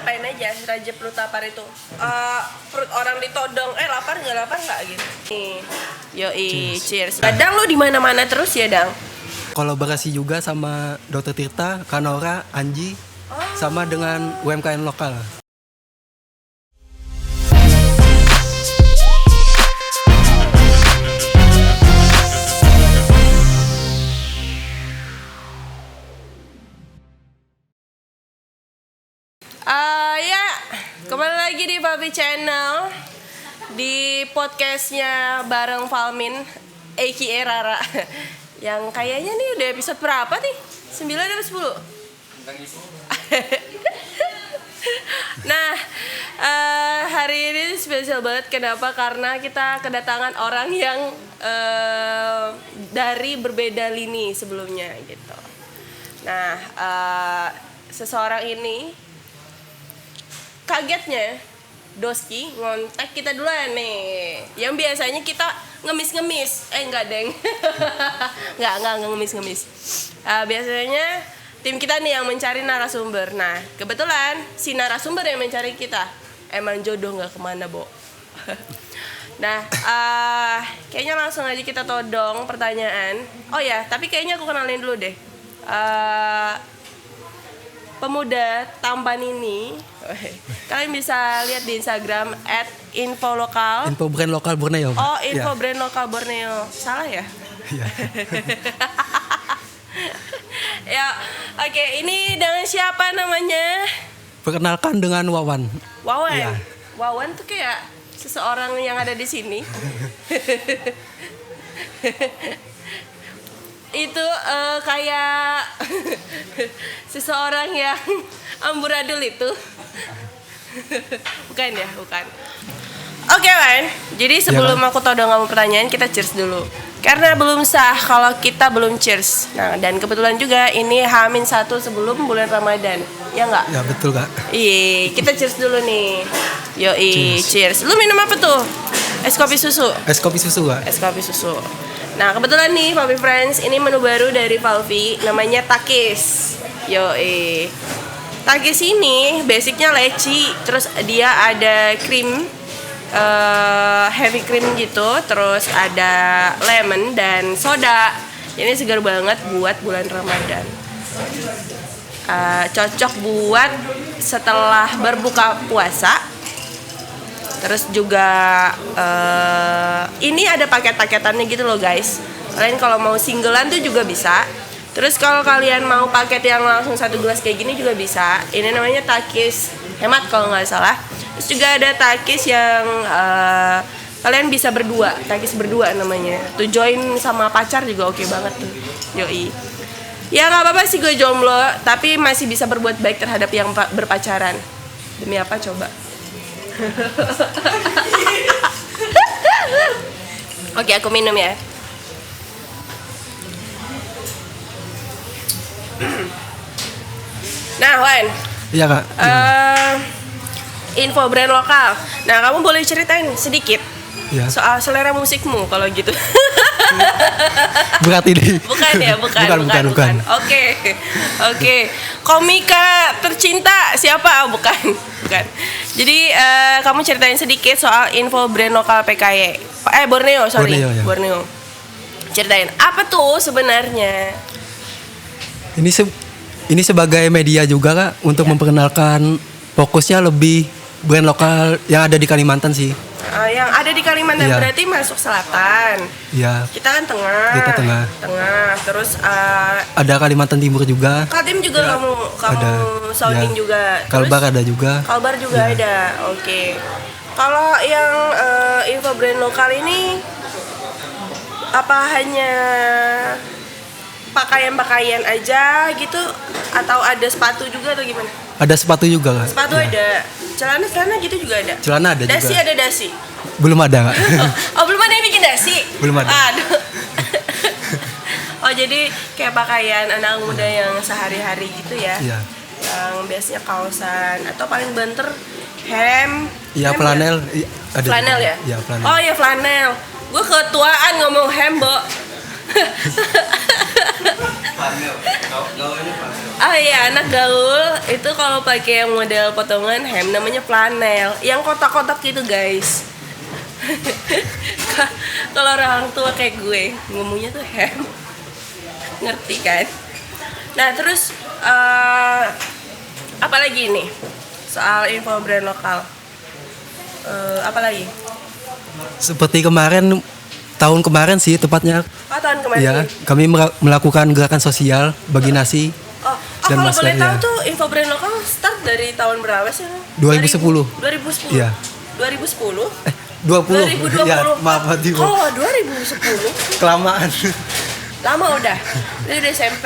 ngapain aja Raja perut lapar itu? Perut orang ditodong, lapar nggak gitu. Nih, yoi, cheers. Kadang lu di mana-mana terus ya, Dang? Kolaborasi juga sama Dr. Tirta, Kanora, Anji, sama dengan UMKM lokal. Ya, kembali lagi di Valvi Channel, di podcastnya bareng Valmin, aka Rara. Yang kayaknya nih udah episode berapa nih? 9 atau 10? Nah, hari ini spesial banget. Kenapa? Karena kita kedatangan orang yang dari berbeda lini sebelumnya gitu. Nah, seseorang ini kagetnya Doski ngontak kita duluan nih. Yang biasanya kita ngemis-ngemis. Enggak, Deng. enggak ngemis-ngemis. Biasanya tim kita nih yang mencari narasumber. Nah, kebetulan si narasumber yang mencari kita. Emang jodoh gak kemana, Bo. Nah, kayaknya langsung aja kita todong pertanyaan. Oh ya, tapi kayaknya aku kenalin dulu deh. Pemuda tampan ini, kalian bisa lihat di Instagram @infolokal. Info brand lokal Borneo. Oh, info brand lokal Borneo. Salah ya? Iya. Ya, oke. Ini dengan siapa namanya? Perkenalkan dengan Wawan. Wawan. Iya. Wawan tuh kayak seseorang yang ada di sini. Itu kayak seseorang yang amburadul itu. Bukan ya, bukan. Oke, Wan. Jadi sebelum aku todong kamu pertanyaan, kita cheers dulu. Karena belum sah kalau kita belum cheers. Nah, dan kebetulan juga ini H-1 sebelum bulan Ramadan. Ya enggak? Ya, betul, Kak. Iya, kita cheers dulu nih. Yoi, cheers. Lu minum apa tuh? Es kopi susu? Es kopi susu, Kak. Es kopi susu. Nah, kebetulan nih Valvi Friends, ini menu baru dari Valvi, namanya Takis. Yoi. Takis ini basicnya leci, terus dia ada krim, heavy cream gitu, terus ada lemon dan soda. Ini segar banget buat bulan Ramadan. Cocok buat setelah berbuka puasa. Terus juga ini ada paket-paketannya gitu loh, guys. Kalian kalau mau singlean tuh juga bisa. Terus kalau kalian mau paket yang langsung 1 gelas kayak gini juga bisa. Ini namanya Takis hemat kalau nggak salah. Terus juga ada Takis yang kalian bisa berdua, Takis berdua namanya. Tuh join sama pacar juga oke banget tuh. Yoi. Ya nggak apa-apa sih gue jomblo, tapi masih bisa berbuat baik terhadap yang berpacaran. Demi apa coba? Oke, aku minum ya. Nah, Wan. Iya, Kak. Info brand lokal. Nah, kamu boleh ceritain sedikit soal selera musikmu kalau gitu. Berat ini. Bukan ya, bukan. Oke. Komika tercinta siapa? Bukan. Jadi kamu ceritain sedikit soal info brand lokal PKY. Borneo. Borneo. Ceritain apa tuh sebenarnya? Ini sebagai media juga, Kak, untuk memperkenalkan, fokusnya lebih brand lokal yang ada di Kalimantan sih. Yang ada di Kalimantan berarti masuk selatan. Iya. Kita kan tengah. Kita tengah. Terus ada Kalimantan Timur juga. Kaltim juga kamu ada. sounding juga. Terus, Kalbar ada juga. Kalbar juga ada. Oke. Kalau yang info brand lokal ini apa hanya pakaian aja gitu atau ada sepatu juga atau gimana? Ada sepatu juga, Kak. Sepatu ada. Celana gitu juga ada. Celana ada dasi juga. Ada dasi. Belum ada, Kak. Oh, belum ada yang bikin dasi? Belum ada. Aduh. Oh, jadi kayak pakaian anak muda yang sehari-hari gitu ya. Iya. Yang biasanya kaosan atau paling banter hem. Iya, flanel. Ada flanel juga. Ya? Iya, flanel. Oh iya, flanel. Gue ketuaan ngomong hem, Bo. Oh iya, anak gaul itu kalau pakai yang model potongan hem namanya flanel, yang kotak-kotak gitu guys. Kalau orang tua kayak gue ngomongnya tuh hem, ngerti kan? Nah terus apa lagi nih soal info brand lokal? Apa lagi? Seperti tahun kemarin sih tepatnya. Oh tahun kemarin. Ya, kami melakukan gerakan sosial bagi nasi dan kalau masker. boleh tahu Ya. tuh info brand lokal start dari tahun berapa sih? 2010. 2010. Iya. 2010. 20. 2020. Ya, maaf hati. Oh 2010. Kelamaan. Lama udah. Dari udah SMP.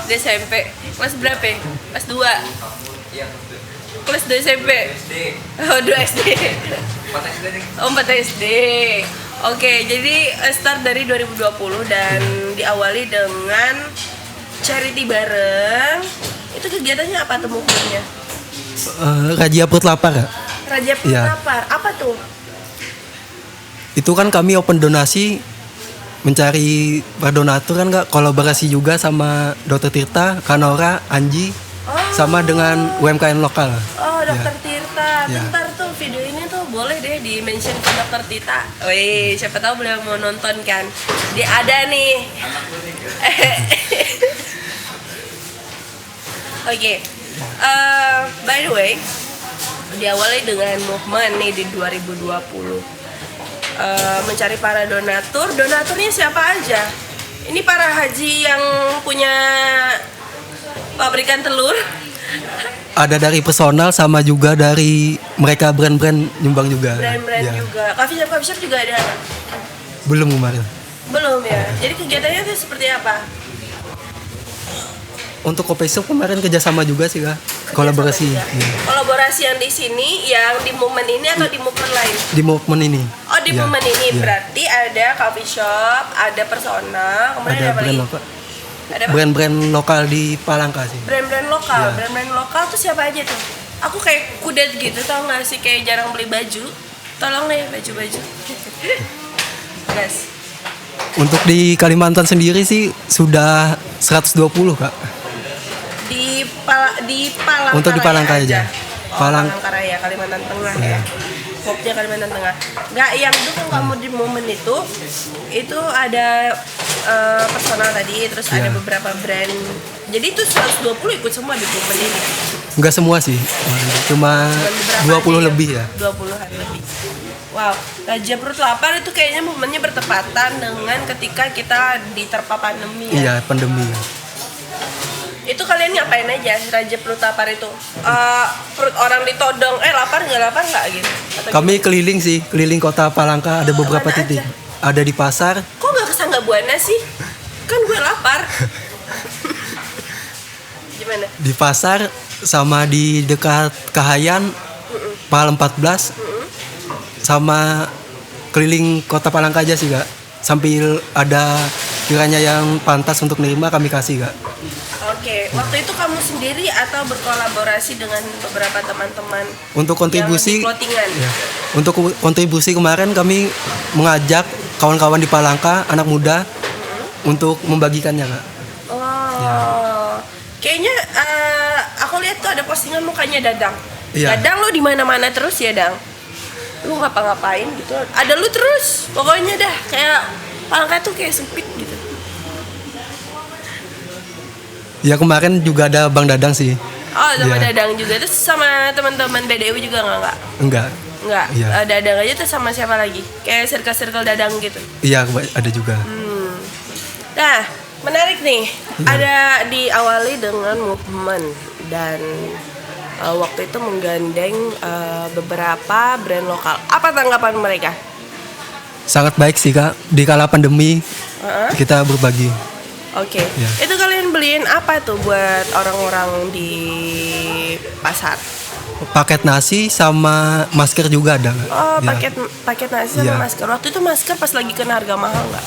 Di SMP. Kelas berapa? Kelas 2. Kelas 2 SMP. Oh 2 SD. Oh 4 SD. Oke, jadi start dari 2020 dan diawali dengan charity bareng. Itu kegiatannya apa tuh mukanya? Razia perut lapar ya. Raja Perut Iya. Lapar. Apa tuh? Itu kan kami open donasi mencari donatur kan Kak, kolaborasi juga sama Dr. Tirta, Kanora, Anji sama dengan UMKM lokal. Oh, Dokter Ya. Tirta. Ya. Bentar tuh video ini tuh boleh deh di mention ke Dokter Tirta. Wih, siapa tahu beliau mau nonton kan. Dia ada nih. Oke. By the way, diawali dengan movement nih di 2020. Mencari para donatur. Donaturnya siapa aja? Ini para haji yang punya pabrikan telur. Ada dari personal sama juga dari mereka brand-brand nyumbang juga. Brand-brand Ya. juga. Coffee shop juga ada. Belum kemarin. Belum ya. Jadi kegiatannya itu seperti apa? Untuk coffee shop kemarin kerjasama juga sih Kak. Kolaborasi. Kerjasama juga. Ya. Kolaborasi yang di sini, yang di momen ini atau di momen lain? Di movement ini. Oh di Ya. momen ini Ya. berarti ada coffee shop, ada personal, kemudian Ada ada apa brand lagi? lokal. Ada apa? Brand-brand lokal di Palangka sih. Brand-brand lokal. Ya. Brand-brand lokal tuh siapa aja tuh? Aku kayak kudet gitu, tau gak sih, kayak jarang beli baju. Tolong deh baju-baju. Guys. Untuk di Kalimantan sendiri sih sudah 120 Kak. Di Palangkaraya Untuk di Palangkaraya aja. Oh, Palangkaraya, Kalimantan Tengah ya. Popnya Kalimantan Tengah. Nggak, yang dukung kamu di momen itu ada personal tadi, terus ada Iya. beberapa brand. Jadi itu 120 ikut semua di momen ini. Enggak semua sih. Cuma Cuman beberapa 20 aja ya? lebih ya. 20-an lebih. Wow, Raja Perut Lapar itu kayaknya momennya bertepatan dengan ketika kita diterpa pandemi ya. Iya, pandemi. Itu kalian ngapain aja Raja Perut Lapar itu? Perut orang ditodong, lapar nggak gitu? Atau Kami keliling sih, keliling kota Palangka ada beberapa mana titik. aja? Ada di pasar, kok nggak kesangga Buana sih? Kan gue lapar. Gimana? di pasar sama di dekat Kahayan, Pal 14. Sama keliling kota Palangka aja sih Kak. Sambil ada kiranya yang pantas untuk nerima kami kasih Kak. Oke, waktu itu kamu sendiri atau berkolaborasi dengan beberapa teman-teman Untuk kontribusi, yang di plottingan? ya, untuk kontribusi kemarin kami mengajak kawan-kawan di Palangka, anak muda, untuk membagikannya Kak. Oh, kayaknya aku lihat tuh ada postingan mukanya Dadang. Iya. Dadang lo di mana-mana terus ya, Dang. Lu ngapa-ngapain gitu. Ada lu terus. Pokoknya dah kayak Palangka tuh kayak sempit gitu. Ya kemarin juga ada Bang Dadang sih. Oh, sama Iya. Dadang juga. Terus sama teman-teman BDU juga enggak? Enggak. Enggak. Iya. Dadang aja tuh sama siapa lagi? Kayak circle-circle Dadang gitu. Iya ada juga. Nah, menarik nih. Iya. Ada diawali dengan movement dan waktu itu menggandeng beberapa brand lokal. Apa tanggapan mereka? Sangat baik sih Kak. Di kala pandemi Heeh. kita berbagi. Oke. Iya. Itu kalian beliin apa tuh buat orang-orang di pasar? Paket nasi sama masker juga ada Kak. Oh, Ya. paket nasi sama Iya. masker. Waktu itu masker pas lagi kena harga mahal nggak?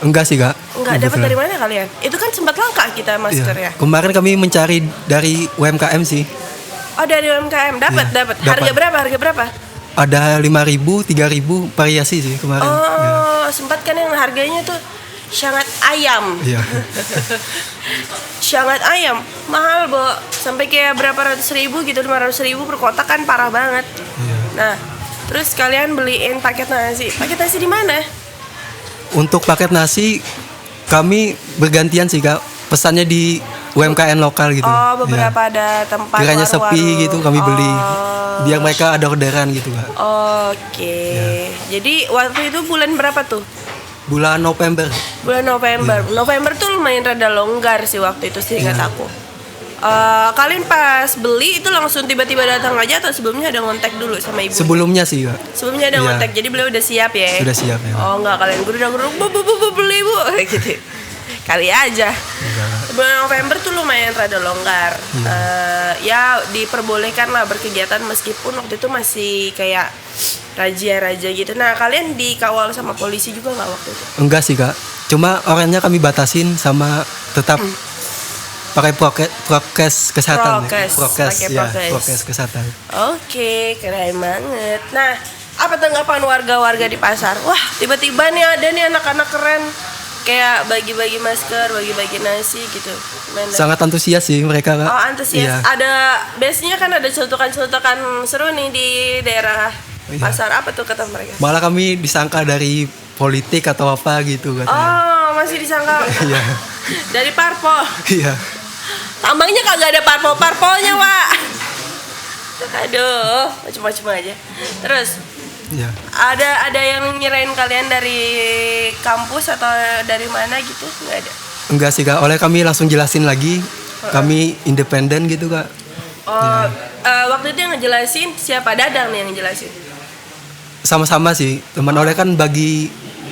Enggak sih Kak. Enggak, dapat dari mana kalian? Itu kan sempat langka kita masker Iya. ya. Kemarin kami mencari dari UMKM sih. Oh, dari UMKM dapat, Iya, dapat. Harga dapat. berapa? Harga berapa? Ada 5.000, 3.000 variasi sih kemarin. Ya. Oh, sempat kan yang harganya tuh Shangat ayam. Iya. Shangat ayam mahal, Bo. Sampai kayak berapa ratus ribu gitu, 500 ribu per kotak kan parah banget. Iya. Nah, terus kalian beliin paket nasi. Paket nasi di mana? Untuk paket nasi kami bergantian sih Kak. Pesannya di UMKM lokal gitu. Oh, beberapa Iya. ada tempat Kiranya warung-warung. sepi gitu kami beli. Oh. Biar mereka ada orderan gitu Kak. Oke. Iya. Jadi waktu itu bulan berapa tuh? Bulan November. Bulan November. November tuh lumayan rada longgar sih waktu itu, seingat Iya. aku. Kalian pas beli itu langsung tiba-tiba datang aja atau sebelumnya ada ngontek dulu sama ibu? Sebelumnya sih Kak. Sebelumnya ada Iya. ngontek, jadi beliau udah siap ya? Sudah siap ya. Oh enggak, kalian gerudang-gerudang, bu beli bu, gitu. Kali aja. Enggak, Kak. Bulan November tuh lumayan rada longgar. Ya diperbolehkan lah berkegiatan meskipun waktu itu masih kayak razia-razia gitu. Nah, kalian dikawal sama polisi juga nggak waktu itu? Enggak sih Kak. Cuma orangnya kami batasin sama tetap pakai prokes kesehatan. Prokes, pakai Ya, prokes. prokes kesehatan. Oke, keren banget. Nah, apa tanggapan warga-warga di pasar? Wah, tiba-tiba nih ada nih anak-anak keren kayak bagi-bagi masker, bagi-bagi nasi gitu. Gimana? Sangat antusias sih mereka Kak. Oh, antusias. Iya. Ada biasanya kan ada celutukan-celutukan seru nih di daerah Iya. pasar. Apa tuh kata mereka? Malah kami disangka dari politik atau apa gitu katanya. Oh, masih disangka Iya. dari parpol. Iya. Tambangnya kagak ada parpol-parpolnya, Pak. Aduh, macam-macam aja. Terus Iya. ada yang nyerain kalian dari kampus atau dari mana gitu? Nggak ada. Enggak sih Kak, oleh kami langsung jelasin lagi. Kami independen gitu Kak. Oh, waktu itu yang ngejelasin siapa? Dadang nih yang ngejelasin. Sama-sama sih. Teman oleh kan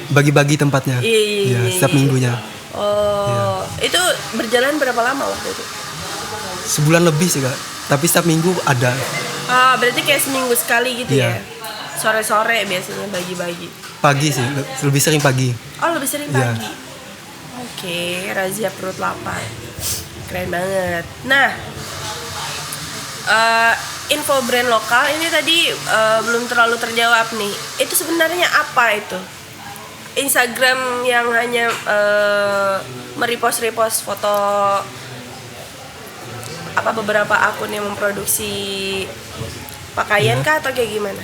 bagi-bagi tempatnya. Iya, setiap minggunya. Oh, itu berjalan berapa lama waktu itu? Sebulan lebih sih Kak. Tapi setiap minggu ada. Ah, berarti kayak seminggu sekali gitu Iya. ya? Sore-sore biasanya bagi-bagi. Pagi sih, lebih sering pagi. Oh, lebih sering Iya. pagi. Oke, razia perut lapar. Keren banget. Nah, info brand lokal ini tadi belum terlalu terjawab nih. Itu sebenarnya apa itu? Instagram yang hanya merepost foto apa beberapa akun yang memproduksi pakaian Iya. kah atau kayak gimana?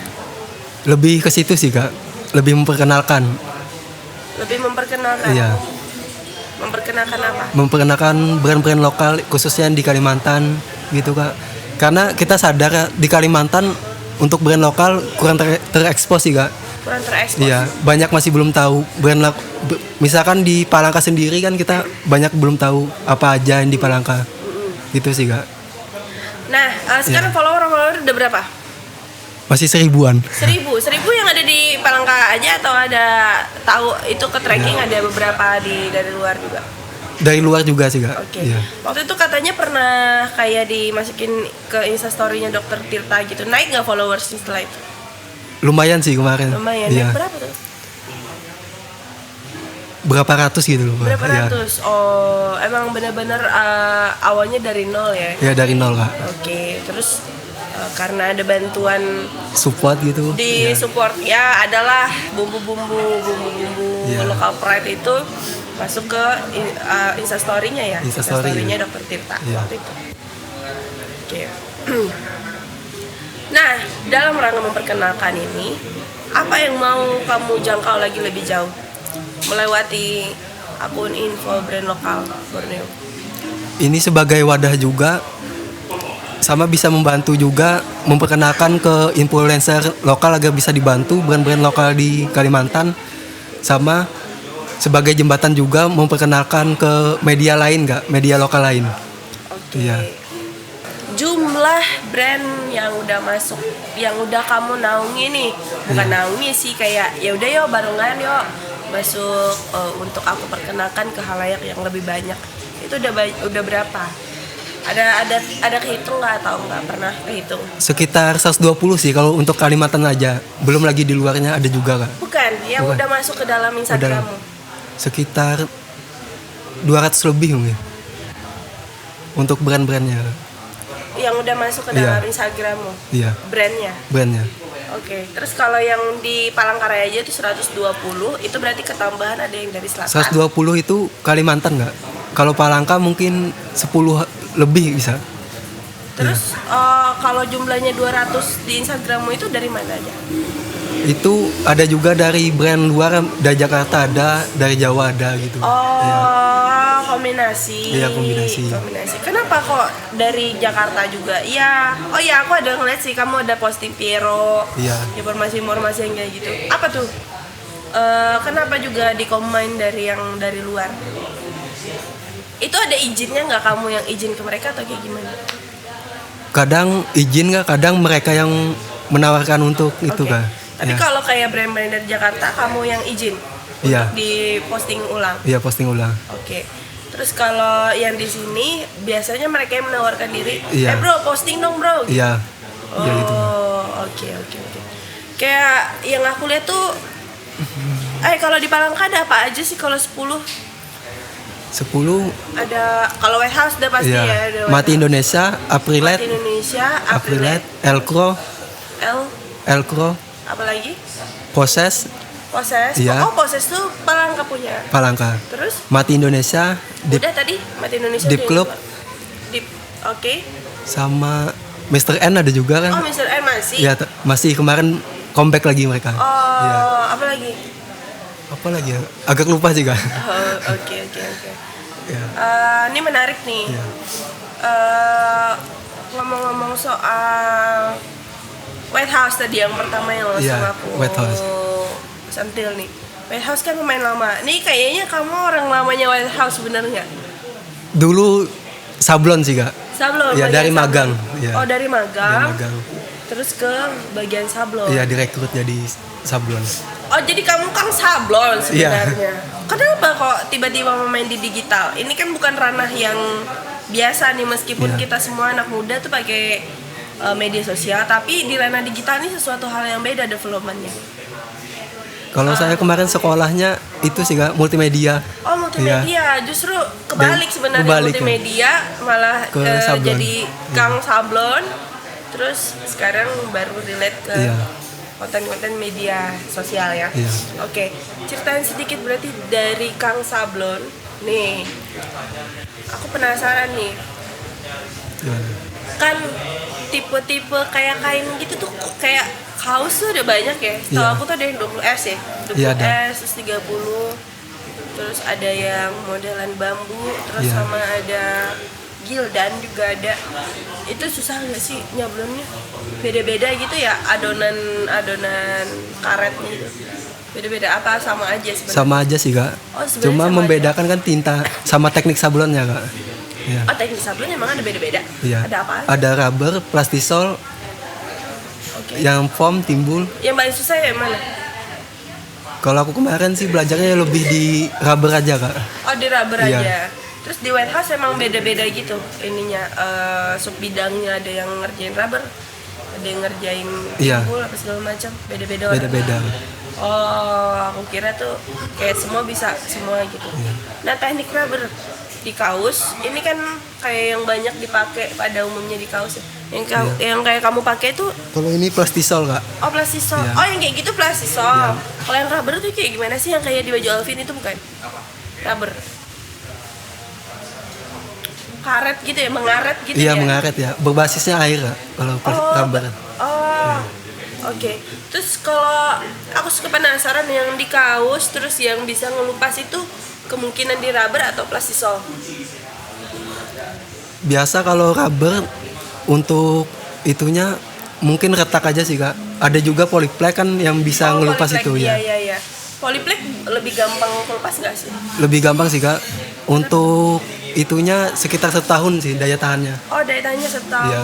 Lebih ke situ sih Kak. Lebih memperkenalkan. Lebih memperkenalkan. Iya. Memperkenalkan apa? Memperkenalkan brand-brand lokal khususnya di Kalimantan gitu Kak. Karena kita sadar Kak, di Kalimantan untuk brand lokal kurang terekspos sih Kak. Kurang terekspos. Iya, banyak masih belum tahu misalkan di Palangka sendiri kan kita banyak belum tahu apa aja yang di Palangka. Gitu sih Kak. Nah, sekarang follower udah berapa? Masih 1000-an. 1000 yang ada di Palangka aja atau ada tahu itu ke tracking ada beberapa dari luar juga. Dari luar juga sih Kak. Oke. Iya. Waktu itu katanya pernah kayak dimasukin ke Instastory-nya Dokter Tirta gitu. Naik nggak followers setelah itu? Lumayan sih kemarin. Lumayan. Iya. Naik berapa tuh? Berapa ratus gitu loh. Kak. Berapa Iya. ratus? Oh, emang bener-bener awalnya dari nol ya? Ya dari nol Kak. Oke. Terus karena ada bantuan Support gitu. di Iya. support ya adalah bumbu-bumbu Iya. local pride itu masuk ke Instastory-nya ya. Instastory, Instastory-nya iya. Dokter Tirta Iya. waktu itu. Oke. Nah, dalam rangka memperkenalkan ini, apa yang mau kamu jangkau lagi lebih jauh? Melewati akun info brand lokal Borneo. Ini sebagai wadah juga sama bisa membantu juga memperkenalkan ke influencer lokal agar bisa dibantu brand-brand lokal di Kalimantan, sama sebagai jembatan juga memperkenalkan ke media lain Kak, media lokal lain. Oke. Iya. Jumlah brand yang udah masuk, yang udah kamu naungi nih, bukan Iya. naungi sih, kayak ya udah yuk barengan yuk masuk untuk aku perkenalkan ke halayak yang lebih banyak. Itu udah berapa? Ada kehitung nggak atau nggak pernah kehitung? Sekitar 120 sih kalau untuk Kalimantan aja. Belum lagi di luarnya ada juga Kak. Bukan, yang Bukan. udah masuk ke dalam Instagrammu. Sekitar 200 lebih mungkin. Untuk brand-brandnya. Yang udah masuk ke Iya. dalam Instagrammu, Iya, brandnya. brandnya. Oke, terus kalau yang di Palangkaraya aja itu 120, itu berarti ketambahan ada yang dari selatan. 120 itu Kalimantan nggak? Kalau Palangka mungkin 10 lebih bisa. Terus kalau jumlahnya 200 di Instagrammu itu dari mana aja? Itu ada juga dari brand luar, dari Jakarta ada, dari Jawa ada gitu. Oh, Iya. kombinasi. Iya, kombinasi. Kenapa kok dari Jakarta juga? Iya. Oh iya, aku ada ngeliat sih kamu ada posting Piero. Iya. Informasi-informasi yang kayak gitu. Apa tuh? Kenapa juga di-combine dari yang dari luar? Itu ada izinnya nggak, kamu yang izin ke mereka atau kayak gimana? Kadang izin nggak, kadang mereka yang menawarkan untuk itu Oke. kan. Tapi Ya. kalau kayak brand-brand dari Jakarta, kamu yang izin Iya. untuk di posting ulang. Iya, posting ulang. Oke. Terus kalau yang di sini biasanya mereka yang menawarkan diri, Iya. bro posting dong bro. Gitu. Iya. Iya gitu. Oh, oke. Kayak yang aku lihat tuh, kalau di Palangka ada apa aja sih kalau 10? 10. Ada, kalau White House udah pasti ya. Iya. Ada White Mati House. Indonesia, Mati Aprilet, Indonesia, Aprilet, Elcro, L, Elcro, apa lagi? Poses, Poses. Iya. Oh, Poses tuh Palangka punya. Palangka. Terus? Mati Indonesia, Deep, Udah tadi Mati Indonesia. Deep udah Club. yang Deep, oke. sama Mr. N ada juga kan. Oh, Mr. N masih. Iya, masih kemarin comeback lagi mereka. Oh, Iya. apa lagi? Apa lagi ya? Agak lupa juga. Oh, oke. Iya. Ini menarik nih. Iya. Ngomong-ngomong soal White House tadi yang pertama yang langsung Iya, aku White House. sentil nih. White House kan pemain lama. Nih kayaknya kamu orang lamanya White House, bener nggak? Dulu sablon sih, Kak. Sablon. Iya, bagian dari sablon. magang. Iya. Oh, dari magang. Dari magang. Terus ke bagian sablon. Iya, direkrut jadi sablon. Oh, jadi kamu kan sablon Iya. sebenarnya. Kenapa kok tiba-tiba main di digital? Ini kan bukan ranah yang biasa nih, meskipun Iya. kita semua anak muda tuh pakai media sosial, tapi di ranah digital ini sesuatu hal yang beda developmentnya. Kalau saya kemarin sekolahnya itu sih, Kak, multimedia. Oh, multimedia. Justru kebalik Dan sebenarnya, kebalik, ya. multimedia malah Ke sablon. jadi Kang Sablon. Terus sekarang baru relate ke Iya. konten-konten media sosial ya. Iya. Oke, ceritain sedikit berarti dari Kang Sablon. Nih, aku penasaran nih. Gimana? Kan tipe-tipe kayak kain gitu tuh, kayak kaos tuh udah banyak ya. Setahu Iya. aku tuh ada yang 20S ya. 20S, Iya, ada. terus 30. Terus ada yang modelan bambu, terus Iya. sama ada gildan juga ada. Itu susah nggak sih nyablonnya? Beda-beda gitu ya adonan karetnya itu. Beda-beda apa sama aja sebenarnya? Sama aja sih, Kak. Oh, sebenarnya Cuma sama membedakan kan tinta sama teknik sablonnya, Kak. Iya. Oh, teknik sablon emang ada beda-beda? Iya. Ada apa aja? Ada rubber, plastisol, Oke. yang foam timbul. Yang paling susah yang mana? Kalau aku kemarin sih belajarnya lebih di rubber aja, Kak. Oh, di rubber Iya. aja. Terus di White House emang beda-beda gitu ininya, sub bidangnya, ada yang ngerjain rubber, ada yang ngerjain Iya. timbul apa segala macam, beda-beda orang. Beda-beda. Oh, aku kira tuh kayak semua bisa semua gitu. Iya. Nah, teknik rubber di kaos ini kan kayak yang banyak dipakai pada umumnya di kaos ya. Yang kayak kamu pakai tuh, Kalau ini plastisol, Kak. oh, plastisol. Iya. Oh, yang kayak gitu plastisol. Iya. Kalau yang rubber tuh kayak gimana sih, yang kayak di baju Alvin itu bukan? Rubber. Karet gitu ya, mengaret gitu Iya, ya. mengaret ya. Berbasisnya air, Kak. Kalau rubber. Oh, oke. Terus kalau aku suka penasaran yang di kaos, terus yang bisa ngelupas itu kemungkinan di rubber atau plastisol? Biasa kalau rubber untuk itunya mungkin retak aja sih, Kak. Ada juga polyplek kan yang bisa ngelupas Polyplek, itu ya. Iya. Polyplek lebih gampang ngelupas nggak sih? Lebih gampang sih, Kak. Untuk itunya sekitar setahun sih daya tahannya. Oh, daya tahannya setahun. Iya.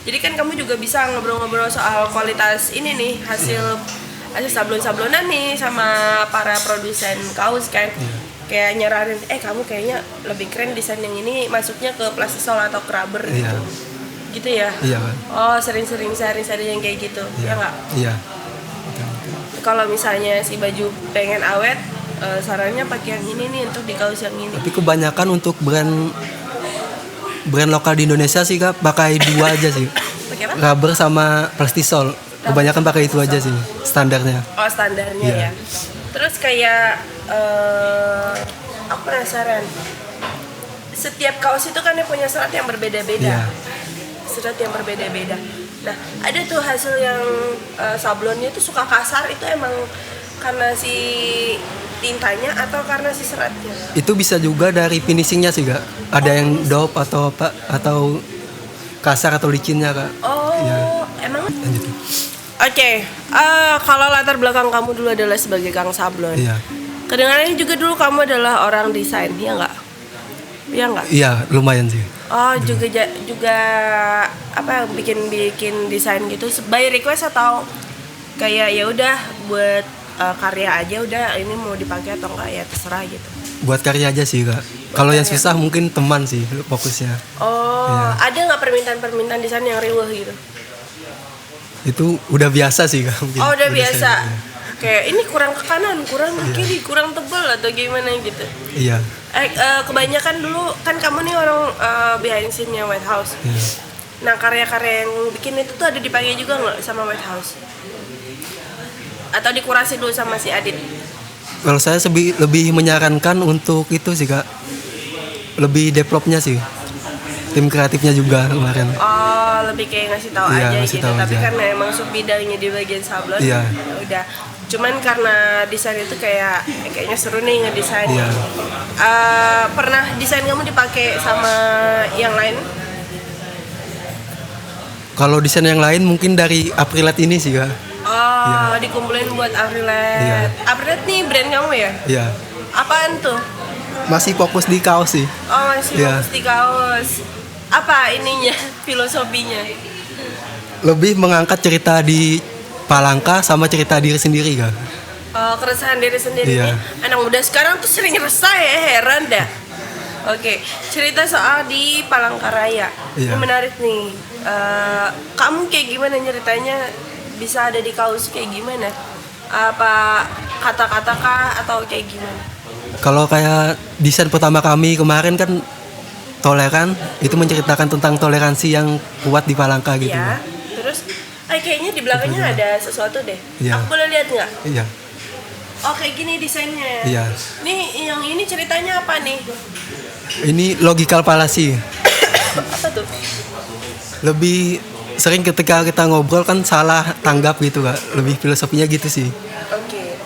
Jadi kan kamu juga bisa ngobrol-ngobrol soal kualitas ini nih, hasil sablon-sablonan nih sama para produsen kaos kan. Iya. Kayak nyaranin, kamu kayaknya lebih keren desain yang ini masuknya ke plastisol atau ke rubber Iya. gitu. Gitu ya? Iya, Kak. Oh, sering-sering sharing-sharing yang kayak gitu. Ya nggak? Iya. Kalau misalnya si baju pengen awet, sarannya pakai yang ini nih untuk di kaos yang ini. Tapi kebanyakan untuk brand lokal di Indonesia sih, Kak, pakai dua aja sih. Pakai apa? Rubber sama plastisol. kebanyakan pakai itu aja sih standarnya. Oh, standarnya Iya. ya. Terus kayak aku penasaran. Setiap kaos itu kan dia punya serat yang berbeda-beda. Iya. Serat yang berbeda-beda. Nah, ada tuh hasil yang sablonnya itu suka kasar, itu emang karena si tintanya atau karena si seratnya? Itu bisa juga dari finishingnya sih kak. Ada yang dope atau apa atau kasar atau licinnya kak. Oh, Iya. emang? Lanjut. Oke, kalau latar belakang kamu dulu adalah sebagai kang sablon. Iya. Kedengarannya juga dulu kamu adalah orang desain, ya nggak? Iya nggak? Iya lumayan sih. Oh, juga apa bikin desain gitu by request atau kayak ya udah buat karya aja, udah ini mau dipakai atau enggak ya terserah gitu. Buat karya aja sih kak. Kalau yang susah mungkin teman sih fokusnya. Oh, Iya. ada nggak permintaan desain yang riweh gitu? Itu udah biasa sih kak. Mungkin. Oh, udah biasa. Iya. Kayak ini kurang ke kanan, kurang ke kiri, kurang tebal atau gimana gitu. Iya. Kebanyakan dulu kan kamu nih orang behind scene-nya White House. Iya. Nah, karya-karya yang bikin itu tuh ada dipakai juga nggak sama White House? Atau dikurasi dulu sama si Adit? Kalau saya lebih menyarankan untuk itu sih kak. Lebih developnya sih. Tim kreatifnya juga kemarin. Oh, lebih kayak ngasih tahu Iya, aja ngasih gitu. tahu Tapi aja. karena emang sub bidangnya di bagian sablon, Iya. ya udah. Cuman karena desain itu kayaknya seru nih ngedesain. Iya. Pernah desain kamu dipakai sama yang lain? Kalau desain yang lain mungkin dari Aprilat ini sih kak. Oh, dikumpulin buat Aprilet. Iya. Aprilet nih brand kamu ya? Iya. Apaan tuh? Masih fokus di kaos sih. Oh, masih Iya. fokus di kaos. Apa ininya, filosofinya? Lebih mengangkat cerita di Palangka sama cerita diri sendiri kak. Oh, keresahan diri sendiri Iya. nih. Anak muda sekarang tuh sering resah ya, heran dah. Oke, cerita soal di Palangkaraya. Iya. Ini menarik nih. Kamu kayak gimana ceritanya bisa ada di kaos kayak gimana? Apa kata-kata kah atau kayak gimana? Kalau kayak desain pertama kami kemarin kan toleran, itu menceritakan tentang toleransi yang kuat di Palangka gitu. Iya. Terus, kayaknya di belakangnya ada sesuatu deh. Iya. Aku boleh lihat nggak? Iya. Oh, kayak gini desainnya. Iya. Nih, yang ini ceritanya apa nih? Ini logical fallacy. Apa tuh? Lebih sering ketika kita ngobrol kan salah tanggap gitu kak. Lebih filosofinya gitu sih. Oke.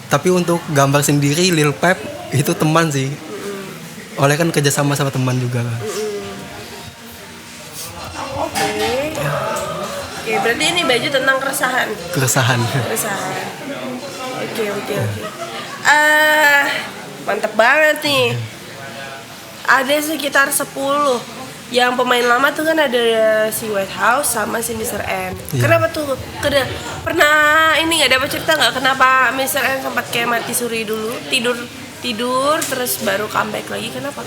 Tapi untuk gambar sendiri Lil Pep itu teman sih. Oleh kan kerjasama sama teman juga Kak. Oke. Oke, berarti ini baju tentang keresahan. Keresahan. Keresahan. Oke. Mantep banget nih. Ada sekitar 10. Yang pemain lama tuh kan ada si White House sama si Mr. N. Iya. Kenapa tuh? Pernah ini nggak dapat cerita nggak kenapa Mr. N sempat kayak mati suri dulu, tidur terus baru comeback lagi? Kenapa?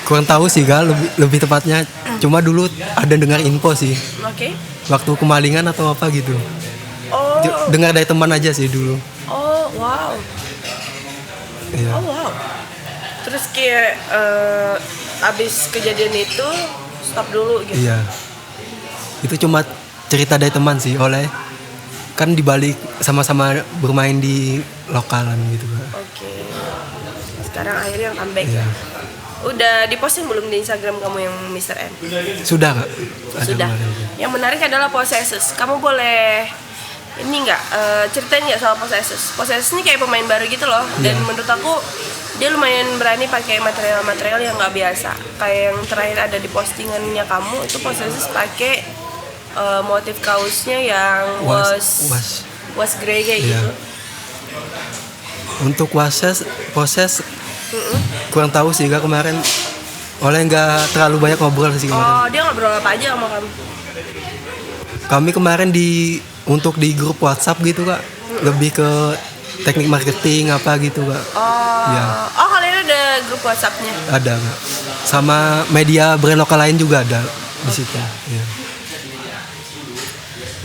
Kurang tahu sih Kak, lebih tepatnya. Cuma dulu ada dengar info sih. Oke. Waktu kemalingan atau apa gitu. Oh. Dengar dari teman aja sih dulu. Oh, wow. Iya. Oh, wow. Terus kayak abis kejadian itu stop dulu gitu. Iya. Itu cuma cerita dari teman sih, oleh kan dibalik sama-sama bermain di lokalan gitu Kak. Oke. Sekarang akhirnya comeback Iya. ya. Udah diposting belum di Instagram kamu yang Mr. N? Sudah Kak. Ada Sudah. kemarin. Yang menarik adalah Possesses. Kamu boleh ini nggak ceritain nggak soal Possesses? Possesses ini kayak pemain baru gitu loh. Dan Iya. menurut aku dia lumayan berani pakai material-material yang nggak biasa. Kayak yang terakhir ada di postingannya kamu itu Possesses pakai motif kaosnya yang was grey kayak Iya. gitu. Untuk proses kurang tahu sih Kak kemarin. Oleh nggak terlalu banyak ngobrol sih kemarin. Oh, dia ngobrol apa aja sama kamu? Kami kemarin untuk di grup WhatsApp gitu Kak, lebih ke teknik marketing apa gitu Kak. Oh, Iya. oh kalian ada grup WhatsApp-nya? Ada Kak. Sama media brand lokal lain juga ada di situ. Iya.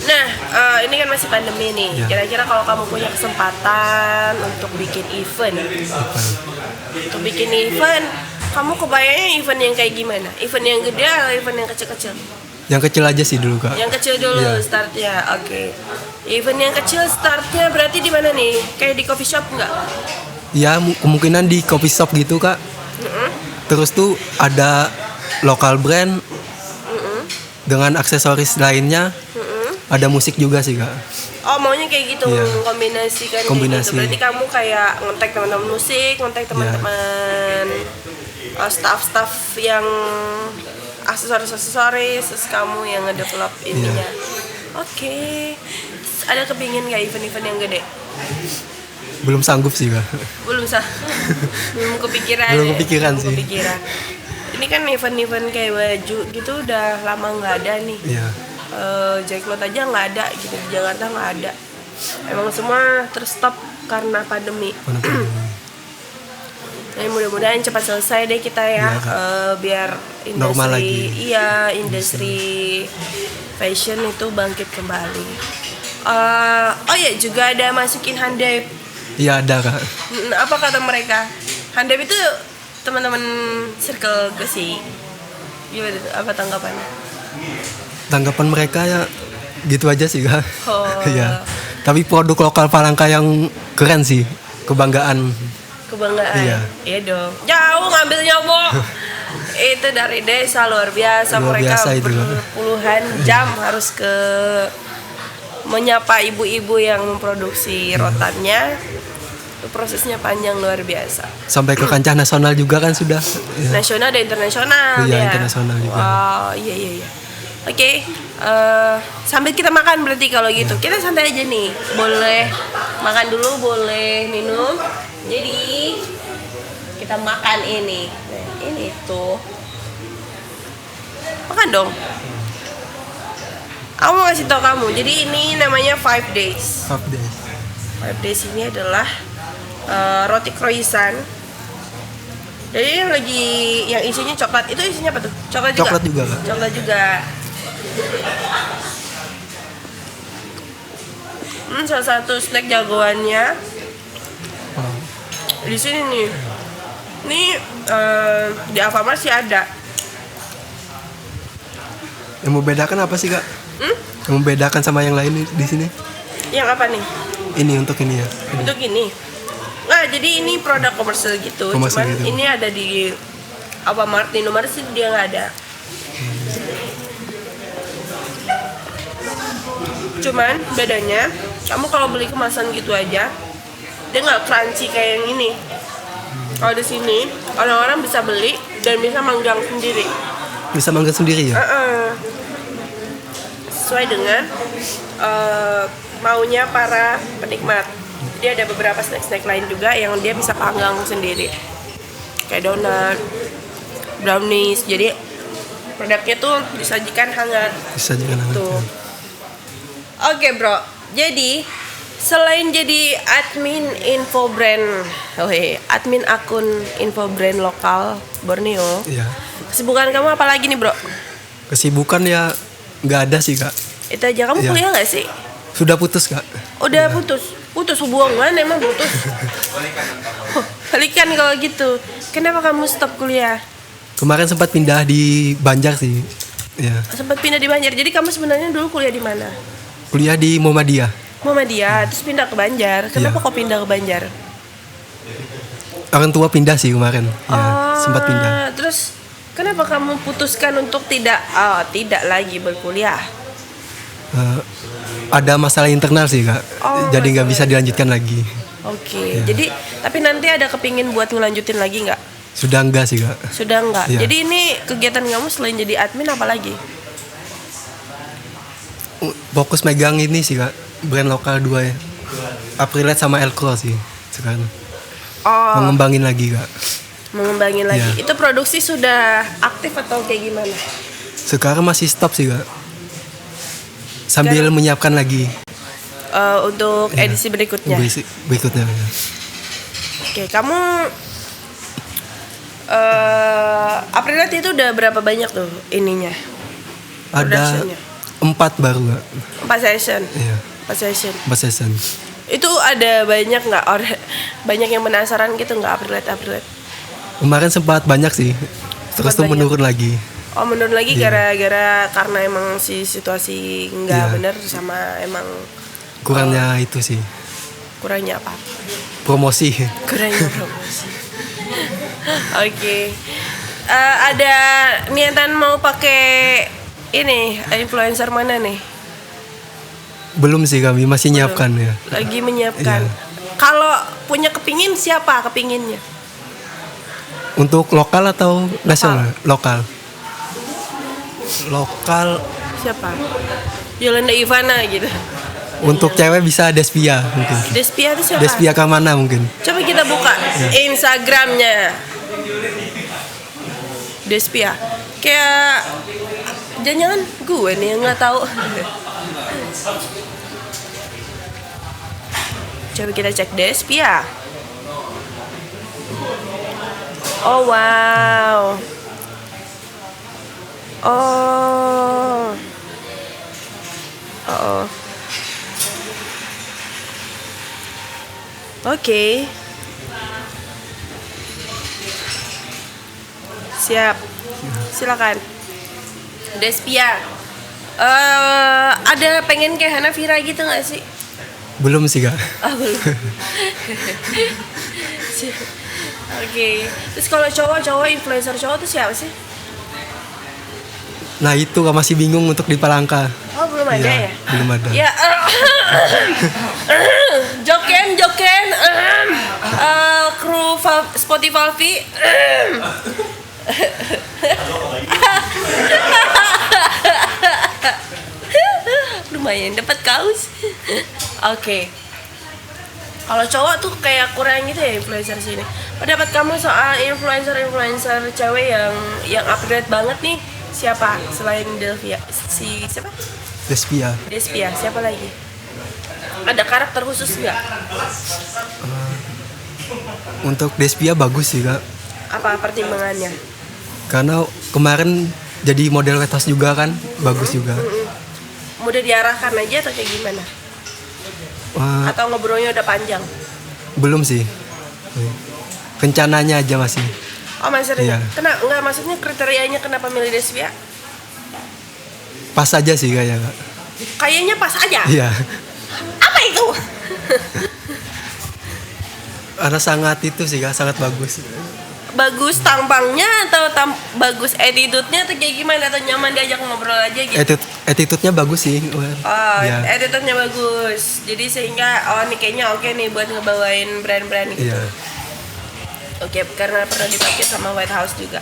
Nah, ini kan masih pandemi nih. Iya. Kira-kira kalau kamu punya kesempatan untuk bikin event, kamu kebayangnya event yang kayak gimana? Event yang gede atau event yang kecil-kecil? Yang kecil aja sih dulu kak. Yang kecil dulu Iya. startnya, oke. Event yang kecil startnya berarti di mana nih? Kayak di coffee shop nggak? Ya kemungkinan di coffee shop gitu kak. Terus tuh ada lokal brand dengan aksesoris lainnya. Ada musik juga sih kak. Oh maunya kayak gitu, Iya. kombinasikan kayak Kombinasi. gitu. Berarti kamu kayak ngontak teman-teman musik, ngontak teman-teman staff-staff yang aksesoris, terus kamu yang ngedevelop ininya. Oke. Terus ada kepingin nggak event-event yang gede? Belum sanggup sih kak. Belum belum kepikiran. Belum ya? kepikiran Belum sih. kepikiran. Ini kan event-event kayak baju gitu udah lama nggak ada nih. Iya. Jacklot aja nggak ada gitu, di Jakarta nggak ada. Emang semua terstop karena pandemi. Jadi mudah-mudahan cepat selesai deh kita ya, Iya, Kak. Biar Normal industri, lagi. iya industri fashion itu bangkit kembali. Oh ya juga ada masukin handai. Iya ada kak. Apa kata mereka? Handai itu teman-teman circle gue sih. Gimana tuh? Apa tanggapannya? Tanggapan mereka ya gitu aja sih kak. Oh. Iya. Tapi produk lokal Palangka yang keren sih, kebanggaan. Kebanggaan. Iya. Dong. Jauh ngambilnya, Bo. Itu dari desa luar biasa. Luar Mereka biasa itu, Kak. berpuluhan jam harus ke menyapa ibu-ibu yang memproduksi rotannya. Itu prosesnya panjang luar biasa. Sampai ke kancah nasional juga kan sudah. Iya. Nasional dan internasional Iya, ya. internasional juga. Wow, iya. Oke, sambil kita makan berarti kalau gitu. Kita santai aja nih. Boleh makan dulu, boleh minum. Jadi kita makan ini. Nah, ini tuh. Makan dong. Aku mau kasih tau kamu. Jadi ini namanya 5 days. 5 days. 5 days ini adalah roti croissant. Jadi yang isinya coklat. Itu isinya apa tuh? Coklat juga? Coklat juga, Kak. Coklat juga. Salah satu snack jagoannya Wow. di sini nih. Ini di Alfamart sih ada. Yang membedakan apa sih kak? Yang membedakan sama yang lain di sini? Yang apa nih? Ini untuk ini ya. Untuk ini. Nah, jadi ini produk komersil gitu. Komersil Cuman gitu. ini ada di Alfamart, di nomor sih dia nggak ada. Cuman bedanya, kamu kalau beli kemasan gitu aja, dia nggak crunchy kayak yang ini. Kalau di sini orang-orang bisa beli dan bisa manggang sendiri. Bisa mangga sendiri ya? Sesuai dengan maunya para penikmat. Jadi ada beberapa snack-snack lain juga yang dia bisa panggang sendiri, kayak donat, brownies. Jadi produknya tuh disajikan hangat. Bisa juga nanti. Tuh. Oke bro, jadi selain jadi admin info brand, admin akun info brand lokal Borneo, Iya. kesibukan kamu apa lagi nih bro? Kesibukan ya nggak ada sih kak. Itu aja. Kamu Iya. kuliah nggak sih? Sudah putus kak. Udah putus hubungan emang putus. Balikan kalau gitu. Kenapa kamu stop kuliah? Kemarin sempat pindah di Banjar sih. Ya. Sempat pindah di Banjar. Jadi kamu sebenarnya dulu kuliah di mana? Kuliah di Muhammadiyah. Muhammadiyah, terus pindah ke Banjar. Kenapa Iya. kok pindah ke Banjar? Orang tua pindah sih kemarin. Ya, sempat pindah. Terus kenapa kamu putuskan untuk tidak lagi berkuliah? Ada masalah internal sih kak. Oh, Jadi nggak masalah bisa dilanjutkan lagi. Oke. Jadi tapi nanti ada kepingin buat ngelanjutin lagi nggak? Sudah enggak sih kak. Sudah nggak? Iya. Jadi ini kegiatan kamu selain jadi admin apa lagi? Fokus megang ini sih kak. Brand lokal 2 ya. Aprilet sama Elcro sih sekarang. Oh, Mengembangin lagi kak. mengembangin lagi. Iya. Itu produksi sudah aktif atau kayak gimana? Sekarang masih stop sih kak. Sambil Sekarang- menyiapkan lagi Untuk Iya. edisi berikutnya. berikutnya. Ya. Oke, kamu Aprilet itu udah berapa banyak tuh ininya? Ada Productionnya. 4 baru kak. 4 session. Iya. 4 session. 4 season. Itu ada banyak nggak banyak yang penasaran gitu nggak Aprilet? Kemarin sempat banyak sih. Terus tuh banyak. menurun lagi. Oh, menurun lagi Iya. gara-gara karena emang si situasi nggak Iya. bener sama emang Kurangnya itu sih kurangnya apa? promosi. Kurangnya promosi. Oke. Ada niatan mau pakai ini influencer mana nih? Belum sih, kami masih nyiapkan ya. Lagi menyiapkan. Iya. Kalau punya kepingin siapa kepinginnya? Untuk lokal atau nasional? Lokal. Lokal. Siapa? Yolanda Ivana gitu. Untuk cewek bisa Despia mungkin. Despia itu siapa? Despia Kamana mungkin. Coba kita buka Instagramnya Despia. Kayak jangan gue nih yang nggak tahu. Coba kita cek Despia. Oh wow. Oh. Oh. Oke. Siap. Silakan. Despia. Ada pengen kayak Hana Vira gitu nggak sih? Belum sih, Kak. Ah, belum. Oke. Terus kalau cowok influencer cowok tuh siapa sih? Nah, itu Kak, masih bingung untuk di Palangka. Oh, belum ada Iya, ya? belum ada. Ya. Joken. Kru Spotify. Lumayan dapat kaos. Oke. Kalau cowok tuh kayak kurang gitu ya influencer sini. Pendapat kamu soal influencer cewek yang upgrade banget nih siapa selain Delvia? Si siapa? Despia. Despia. Siapa lagi? Ada karakter khusus nggak? Untuk Despia bagus sih, Kak. Apa pertimbangannya? Karena kemarin jadi model wetas juga kan, bagus juga. Mudah diarahkan aja atau kayak gimana? Wah, Atau ngobrolnya udah panjang? belum sih. Rencananya aja masih. Oh, masih Iya. enggak maksudnya kriterianya kenapa milih Despia? Pas aja sih kayaknya, Kak. Kayaknya pas aja. Iya. Apa itu? Karena sangat itu sih, Kak, sangat bagus. Bagus tampangnya atau bagus attitude-nya atau kayak gimana, atau nyaman diajak ngobrol aja gitu? Attitude-nya bagus sih. Oh, Iya. attitude-nya bagus. Jadi sehingga nih kayaknya oke nih buat ngebawain brand-brand gitu. Iya. Oke, karena pernah dipakai sama White House juga.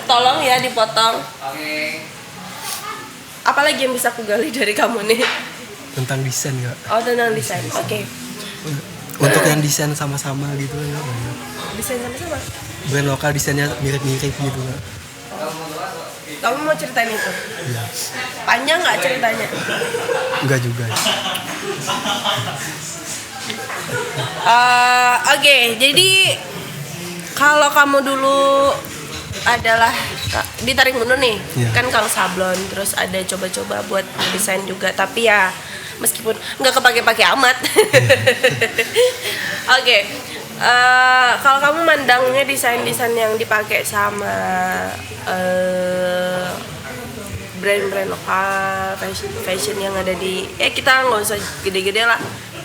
Tolong ya dipotong. Oke. Apalagi yang bisa aku gali dari kamu nih? Tentang desain, Kak. Oh, tentang desain. Oke. Untuk yang desain sama-sama gitu ya. Desain sama-sama. Brand lokal desainnya mirip-mirip gitu, Kak. Kamu mau ceritain itu? Iya. Panjang nggak ceritanya? Enggak juga. Oke, jadi kalau kamu dulu adalah ditarik mundur nih, Iya. kan Kang Sablon, terus ada coba-coba buat desain juga, tapi ya meskipun nggak kepake-pake amat. Oke, kalau kamu mandangnya desain-desain yang dipakai sama brand-brand lokal, fashion yang ada di, kita nggak usah gede-gede lah,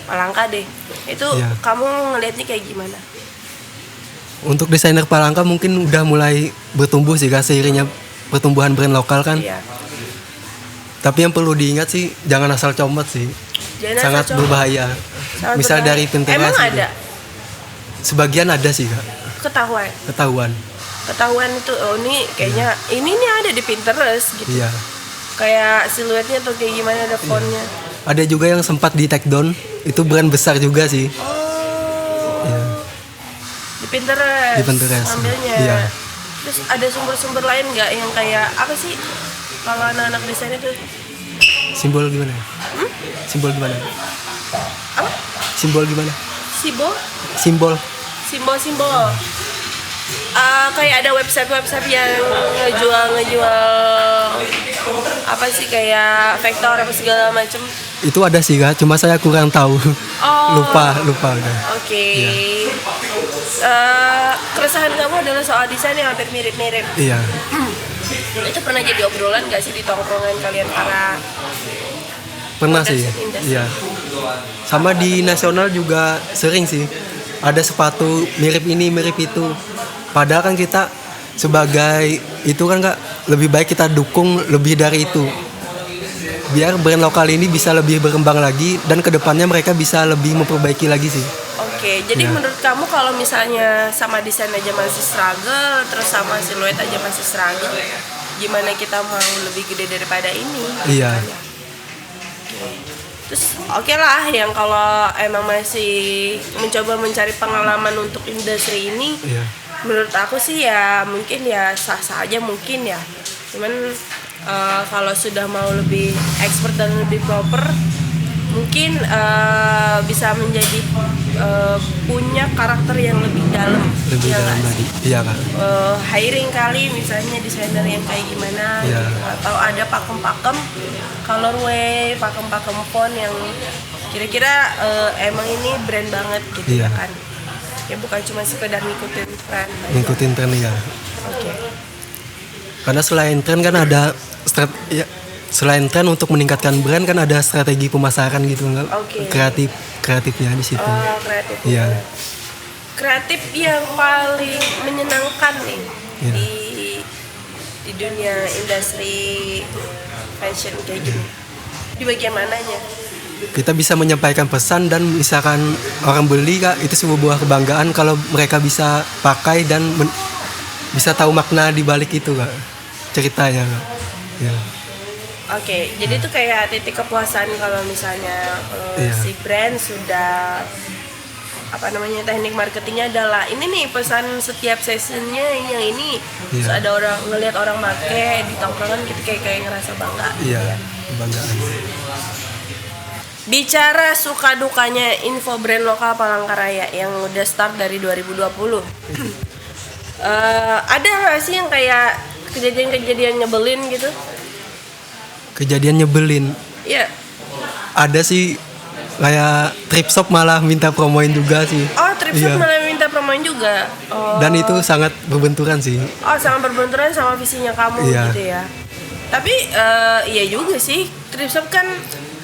Palangka deh. Itu Iya. kamu ngelihatnya kayak gimana? Untuk desainer Palangka mungkin udah mulai bertumbuh sih, Kak, seiringnya pertumbuhan brand lokal kan. Iya. Tapi yang perlu diingat sih jangan asal comot sih. Jangan Sangat asal comot. berbahaya. Sangat Misal berbahaya. dari Pinterest Emang gitu. ada Sebagian ada sih, Kak. ketahuan itu, oh ini kayaknya ini nih ada di Pinterest gitu. Iya. Kayak siluetnya tuh kayak gimana, ada fontnya. Ada juga yang sempat di take down, itu brand besar juga sih. Oh. Iya. Di Pinterest. Di Pinterest. Ambilnya. Iya. Terus ada sumber-sumber lain nggak yang kayak apa sih? Kalau anak-anak desain itu Simbol gimana? Simbol gimana? apa? Simbol gimana? Simbol. Simbol. Kayak ada website yang ngejual apa sih kayak vektor apa segala macem? Itu ada sih Kak, cuma saya kurang tahu. Oh. lupa udah. Oke. Keresahan kamu adalah soal desain yang hampir mirip-mirip. Iya. Itu pernah jadi obrolan gak sih di tongkrongan kalian para Pernah sih. industri? Iya. Sama di nasional juga sering sih. Ada sepatu mirip ini, mirip itu. Padahal kan kita sebagai itu kan Kak, lebih baik kita dukung lebih dari itu. Biar brand lokal ini bisa lebih berkembang lagi dan kedepannya mereka bisa lebih memperbaiki lagi sih. Oke, jadi menurut kamu kalau misalnya sama desain aja masih struggle, terus sama siluet aja masih struggle, gimana kita mau lebih gede daripada ini? Iya. Oke. Terus oke lah, yang kalau emang masih mencoba mencari pengalaman untuk industri ini, Iya. menurut aku sih ya mungkin ya sah-sah aja mungkin ya. Cuman kalau sudah mau lebih expert dan lebih proper, mungkin bisa menjadi punya karakter yang lebih dalam. Lebih ya dalam nggak lagi. sih? Iya Kak. Hiring kali misalnya desainer yang kayak gimana Iya. gitu. Atau ada pakem-pakem colorway, pakem-pakem font yang kira-kira emang ini brand banget gitu Iya. ya kan. Ya bukan cuma sekedar ngikutin tren aja. Ngikutin tren ya. Oke. Karena selain tren kan ada selain tren untuk meningkatkan brand kan ada strategi pemasaran gitu nggak? Oke. Kreatifnya di situ. Oh, kreatif. Iya. Kreatif yang paling menyenangkan nih Iya. di dunia industri fashion kayak gini. Di bagian mananya? Kita bisa menyampaikan pesan dan misalkan orang beli Kak, itu sebuah kebanggaan kalau mereka bisa pakai dan bisa tahu makna di balik itu Kak, ceritanya Kak. Ya. Oke, jadi itu kayak titik kepuasan kalau misalnya Iya. si brand sudah apa namanya teknik marketingnya adalah ini nih pesan setiap seasonnya yang ini. Terus Iya. ada orang ngelihat orang make di tongkrongan gitu kayak ngerasa bangga. Iya, gitu ya. kebanggaan. Bicara suka dukanya info brand lokal Palangkaraya yang udah start dari 2020. Ada nggak sih yang kayak kejadian-kejadian nyebelin gitu? Kejadian nyebelin. Iya. Ada sih kayak trip shop malah minta promoin juga sih. Oh, Tripshop Iya. malah minta promoin juga. Oh. Dan itu sangat berbenturan sih. Oh, sama berbenturan sama visinya kamu Iya. gitu ya. Tapi iya juga sih, Tripshop kan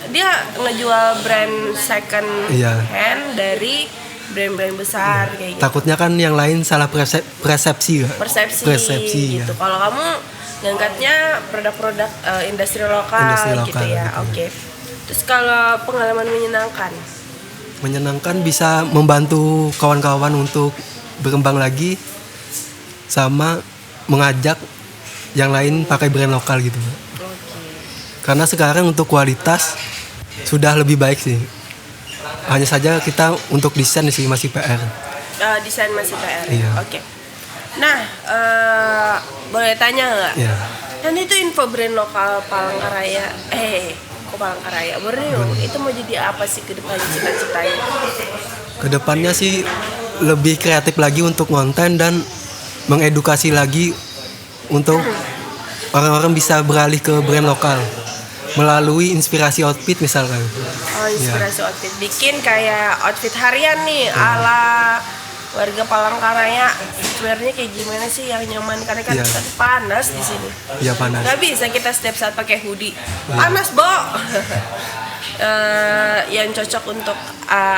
dia ngejual brand second Iya. hand dari brand-brand besar kayak gitu. Takutnya kan yang lain salah persepsi Kak. Persepsi ya. gitu. Kalau kamu ngangkatnya produk-produk industri lokal Industri gitu lokal, ya. gitu. Oke. Terus kalau pengalaman Menyenangkan bisa membantu kawan-kawan untuk berkembang lagi sama mengajak yang lain pakai brand lokal gitu. Oke. Karena sekarang untuk kualitas sudah lebih baik sih. Hanya saja kita untuk desain sih masih PR. Desain masih PR. Iya. Oke. Nah, boleh tanya nggak? Ya. Dan itu info brand lokal Palangkaraya. Kok Palangkaraya? Borneo. Itu mau jadi apa sih ke depannya cita-citanya? Kedepannya sih lebih kreatif lagi untuk konten dan mengedukasi lagi untuk orang-orang bisa beralih ke brand lokal melalui inspirasi outfit misalkan. Oh, inspirasi outfit. Bikin kayak outfit harian nih ala warga Palangkaraya. Sebenarnya kayak gimana sih yang nyaman karena kan Iya. panas di sini. Ya panas. Nggak bisa kita setiap saat pakai hoodie. Panas, Bo. Yang cocok untuk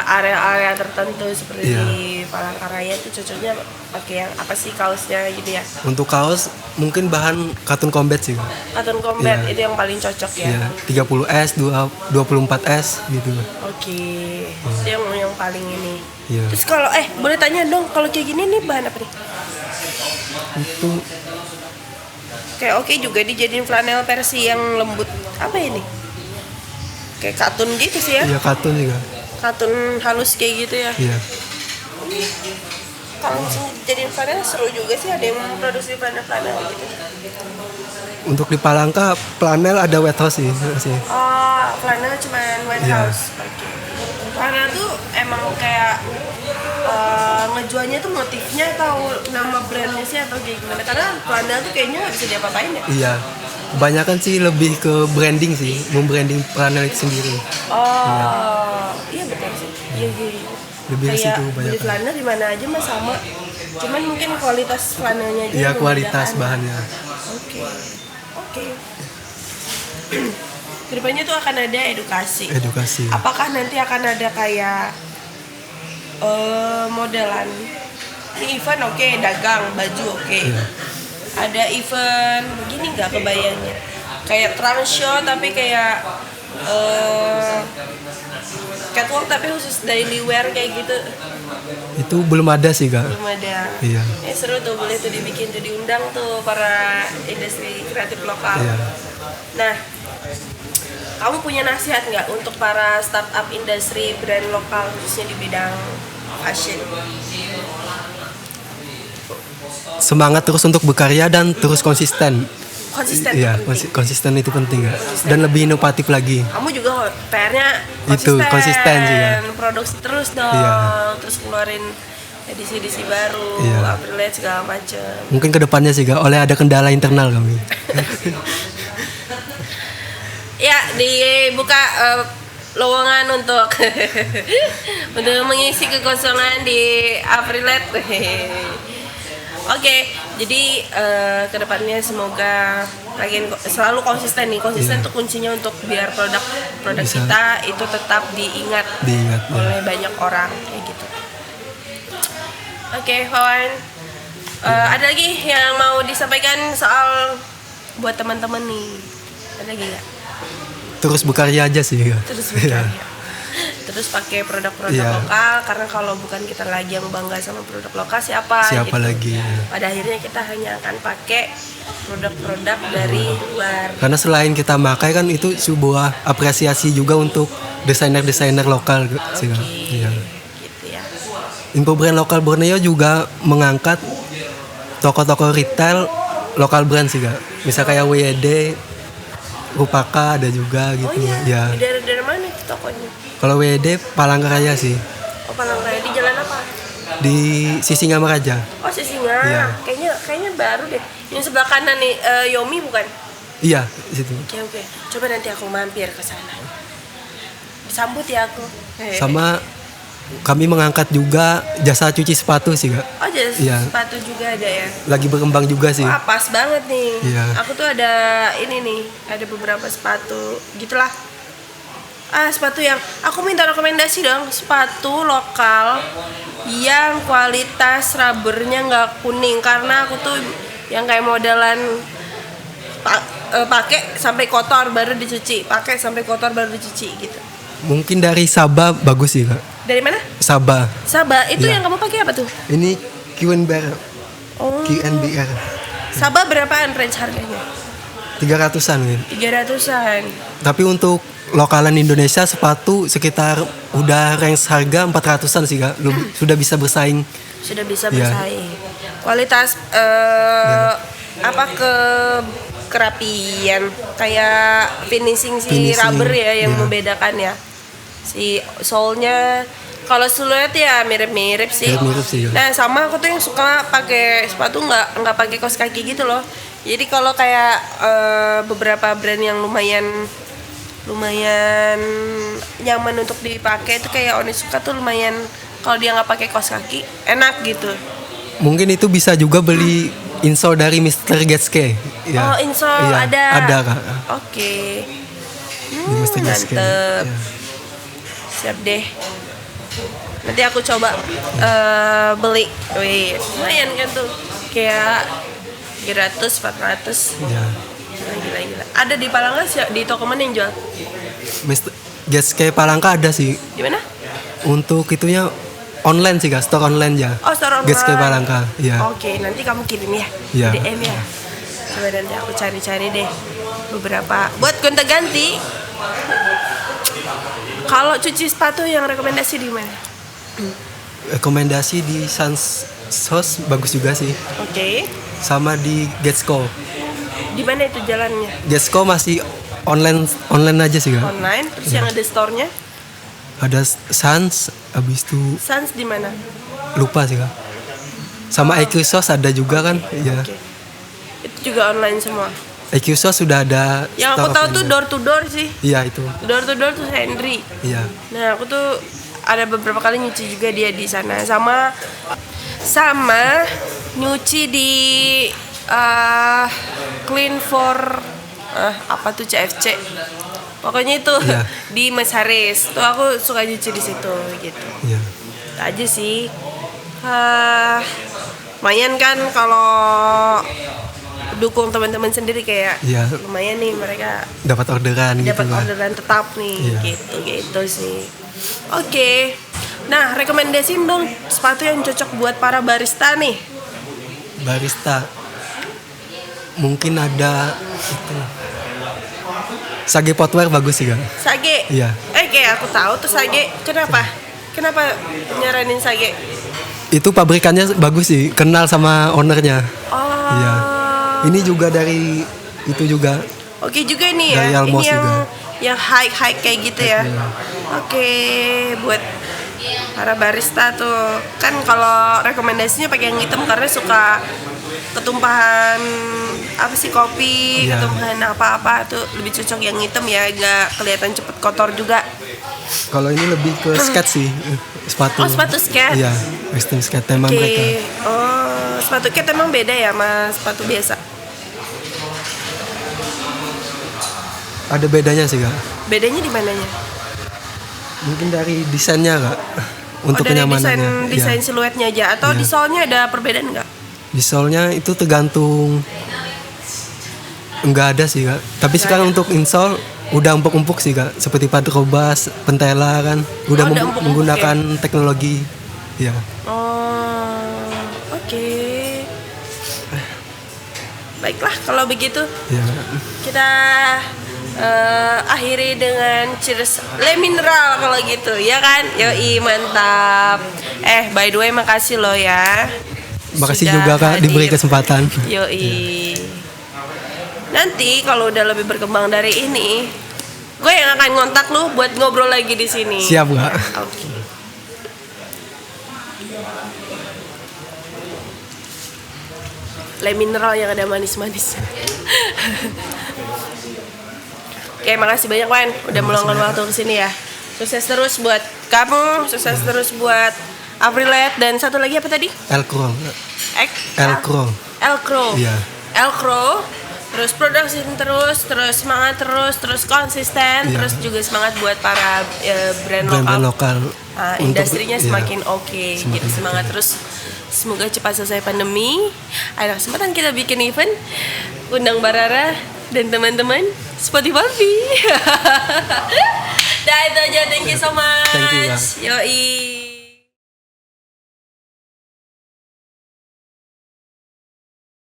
area-area tertentu seperti Iya. di Palangkaraya itu cocoknya pakai yang apa sih kaosnya gitu ya. Untuk kaos mungkin bahan katun combat sih. Cotton combat Iya. itu yang paling cocok ya. Ya, 30S, 24S gitu. Oke. Itu yang paling ini. Iya. Terus kalau boleh tanya dong kalau kayak gini nih bahan apa nih? Itu Kayak oke juga dijadiin flanel versi yang lembut. Apa ini? Kayak katun gitu sih ya. ya katun juga. Katun halus kayak gitu ya. Iya. Kalau jadiin flanel seru juga sih, ada yang memproduksi flanel gitu. Untuk di Palangka Planel ada wet house sih. Oh, flanel cuman white Iya. house. Oke. Flanel tuh emang kayak ngejualnya tuh motifnya atau nama brandnya sih atau kayak gimana? Karena flanel tuh kayaknya nggak bisa diapa-apain ya. Iya. Kebanyakan sih lebih ke branding sih, membranding flanel itu sendiri. Oh, iya betul sih. Iya, iya, iya. Lebih ke Kayak situ beli banyak. flanel di mana aja mah sama. Cuman mungkin kualitas flanelnya aja Iya, yang kualitas membedakan. bahannya. Oke. Oke. Kedepannya tuh akan ada edukasi. Edukasi. Apakah nanti akan ada kayak modelan ini event oke, dagang baju oke. Iya. Ada event begini nggak kebayangnya? Kayak trans show tapi kayak catwalk tapi khusus daily wear kayak gitu. Itu belum ada sih kak. Belum ada. Iya. Seru tuh, boleh tuh dibikin tuh, diundang tuh para industri kreatif lokal. Iya. Nah, kamu punya nasihat nggak untuk para startup industri brand lokal khususnya di bidang fashion? Semangat terus untuk berkarya dan terus konsisten. Konsisten Iya, tuh penting. konsisten itu penting kak. Dan lebih inovatif lagi. Kamu juga PR-nya Itu, konsisten sih, ya. Produksi terus dong, Iya. terus keluarin edisi-edisi baru, Iya. upgrade segala macam. Mungkin kedepannya sih kak, oleh ada kendala internal kami. Ya, dibuka lowongan untuk untuk mengisi kekosongan di Aprilet. Oke, jadi kedepannya semoga kalian selalu konsisten nih. Konsisten Iya. tuh kuncinya untuk biar produk Bisa. kita itu tetap diingat Diingat, ya. oleh banyak orang kayak gitu. Oke, Wawan. Ada lagi yang mau disampaikan soal buat teman-teman nih? Ada lagi nggak? Terus berkarya aja sih kak. Terus Iya. berkarya. Terus pakai produk-produk Iya. lokal, karena kalau bukan kita lagi yang bangga sama produk lokal, siapa Siapa gitu. lagi, ya. Pada akhirnya kita hanya akan pakai produk-produk dari luar. Karena selain kita pakai kan itu sebuah apresiasi juga untuk desainer-desainer lokal sih kak. Iya. Gitu ya. Info brand lokal Borneo juga mengangkat toko-toko retail lokal brand sih kak. Misal kayak WYD, Rupaka ada juga gitu. Oh iya, Ya. dari mana itu tokonya? Kalau WYD Palangkaraya sih, Oh, Palangkaraya, di jalan apa? di Sisingamaraja. Oh, Sisinga. Iya. Kayaknya baru deh. Yang sebelah kanan nih, Yomi bukan? Iya, di situ. Oke. Coba nanti aku mampir ke sana. Sambut ya aku. Sama kami mengangkat juga jasa cuci sepatu sih kak. Oh, jadi Iya. sepatu juga ada ya? Lagi berkembang juga sih. Wah, pas banget nih. Iya. Aku tuh ada ini nih, ada beberapa sepatu gitulah. Sepatu yang aku minta rekomendasi dong, sepatu lokal yang kualitas rubbernya nggak kuning, karena aku tuh yang kayak modelan pakai sampai kotor baru dicuci, pakai sampai kotor baru dicuci gitu. Mungkin dari Sabah bagus sih kak. Dari mana? Sabah. Sabah. Itu Iya. yang kamu pakai apa tuh? Ini QNBR. Oh. QNBR. Sabah berapaan range harganya? 300-an kan. 300-an. Tapi untuk lokalan Indonesia sepatu sekitar udah range harga 400-an sih kak. Sudah bisa bersaing. Sudah bisa Iya. bersaing. Kualitas apa kerapian kayak finishing si Finishing, rubber ya yang iya. membedakan ya. Si sole-nya kalau siluet ya mirip-mirip sih. Mirip-mirip sih, ya. Nah, sama aku tuh yang suka pakai sepatu nggak pakai kaos kaki gitu loh. Jadi kalau kayak beberapa brand yang lumayan nyaman untuk dipakai itu kayak Onitsuka tuh lumayan, kalau dia nggak pakai kaos kaki enak gitu. Mungkin itu bisa juga beli insole dari Mr. Getske. Oh, insole Iya, ada. Ada kak. Oke. Di Mr. Getske. Mantep. Iya. Siap deh. Nanti aku coba beli. Wih, lumayan kan tuh. Kayak 300, 400. Iya. Gila. Ada di Palangka sih, di toko mana yang jual? Mr. Getske Palangka ada sih. Di mana? Untuk itunya online sih kak, store online ya. Oh, store online. Getske Palangka. Iya. Oke, nanti kamu kirim ya. Iya. DM ya. Coba nanti aku cari-cari deh beberapa buat gonta-ganti. Kalau cuci sepatu yang rekomendasi di mana? Rekomendasi di Sansos bagus juga sih. Oke. Sama di Getsko. Di mana itu jalannya? Getsko masih online aja sih kak. Online. Terus yang ada store-nya? Ada Sans, habis itu Sans di mana? lupa sih kak. Sama IQ Sauce ada juga kan? Ya. Oke. Itu juga online semua. EQ Sauce sudah ada. Yang aku store tahu tuh offline-nya. door to door sih. Iya itu. Door to door tuh Henry. Iya. Nah, aku tuh ada beberapa kali nyuci juga dia di sana, sama nyuci di Clean for apa tuh CFC. Pokoknya itu Iya. di Mas Haris. Tuh aku suka nyuci di situ gitu. Iya. Itu aja sih. Lumayan kan kalau dukung teman-teman sendiri kayak Iya. lumayan nih mereka Dapat orderan gitu dapat lah. orderan tetap nih Iya. gitu sih. Oke. Nah, rekomendasiin dong sepatu yang cocok buat para barista nih. Barista. Mungkin ada itu. Sage Potwear bagus sih, Kak. Sage. Iya. Kayak aku tahu tuh Sage. Kenapa nyaranin Sage? Itu pabrikannya bagus sih, kenal sama ownernya. Oh. Iya. Ini juga dari itu juga. Oke juga nih ya. Dari Almos Ini juga. yang high kayak gitu ya. Iya. Oke, buat para barista tuh kan kalau rekomendasinya pakai yang hitam karena suka ketumpahan apa sih kopi, Iya. ketumpahan apa-apa tuh lebih cocok yang hitam ya, nggak kelihatan cepet kotor juga. Kalau ini lebih ke skate sih, sepatu. Oh, sepatu skate. Iya, western skate tema Oke. mereka. Oh, sepatu skate emang beda ya sama sepatu biasa. Ada bedanya sih, Kak. Bedanya di mananya? Mungkin dari desainnya, Kak. Untuk dari kenyamanannya. desain Iya. siluetnya aja atau Iya. di solnya ada perbedaan nggak? Di solnya itu tergantung. Enggak ada sih, Kak. Tapi sekarang untuk insole udah empuk-empuk sih, Kak. Seperti Padrobas, Pentela kan. Udah udah empuk-empuk menggunakan teknologi. Iya. Oh, oke. Baiklah kalau begitu Iya. kita akhiri dengan cheers le mineral kalau gitu ya kan. Yoi, mantap. By the way makasih loh ya. Makasih Sudah juga, Kak, hadir. diberi kesempatan. Yoi. Nanti kalau udah lebih berkembang dari ini, gue yang akan ngontak lu buat ngobrol lagi di sini. Siap, Kak. Oke. Le mineral yang ada manis-manis. Oke, makasih banyak Wan udah meluangkan waktu kesini ya. Sukses terus buat kamu, sukses terus buat Aprilet dan satu lagi apa tadi? Elcrow. Ek- Elcrow. Elcrow. Iya. Elcrow. Terus produksi terus semangat terus konsisten, Iya. terus juga semangat buat para brand Brand-brand lokal. lokal. Industrinya Iya. semakin oke, gitu semangat terus. Semoga cepat selesai pandemi. Ada kesempatan kita bikin event, undang Barara dan teman-teman Spotify. Dah itu aja, thank you so much. Thank you, Kak. Yoi.